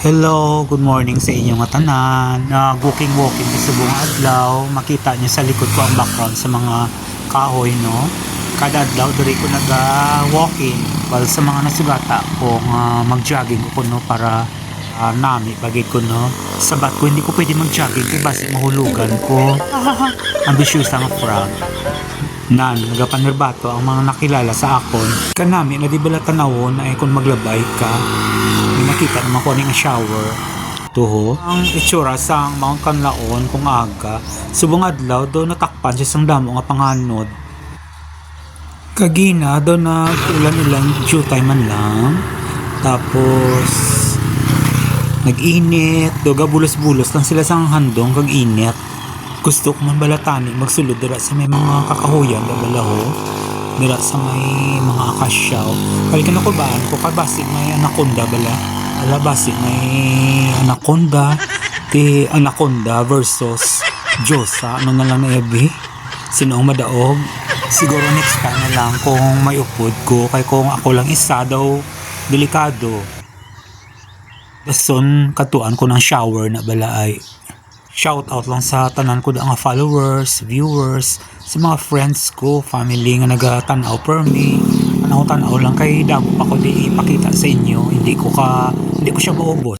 Hello, good morning sa inyong mga tanan. Walking sa buong adlaw. Makita niyo sa likod ko ang background sa mga kahoy, no? Kada adlaw diri ko naga-walking. Well, sa mga nasugata kung mag-jogging ko no para nami bagay ko no. Sabat ko hindi ko pwede mag-jogging kay basi mahulugan ko. Ambitious ang frog. Nagapanirbato ang mga nakilala sa akon. Kanami na di bala tanawon ay kung maglabay ka. May nakita naman ko ang shower. Tuho. Ang itsura sa Mount Canlaon kung aga. Subong adlaw do natakpan siya sang damo nga panganod. Kagina do na ulan-ulan jutay man lang. Tapos nag-init. Do gabulos-bulos lang sila sang handong kag-init. Gusto ko man balatani magsulod dira sa may mga kakahuyan da balaho. Dira sa may mga akasyaw. Kalikan ako baan ko kabasig may anaconda bala. Basig may anaconda. Ti anaconda versus Diyosa. Ano na lang na ebi? Sino ang madaog? Siguro next time na lang kung may upod ko. Kay kung ako lang isa daw delikado. Dason katuan ko ng shower na balaay. Shout out lang sa tanan ko da nga followers, viewers, sa mga friends ko, family nga nagatanaw per me. Tanaw lang kay damo pa ko di ipakita sa inyo. Hindi ko siya maubos.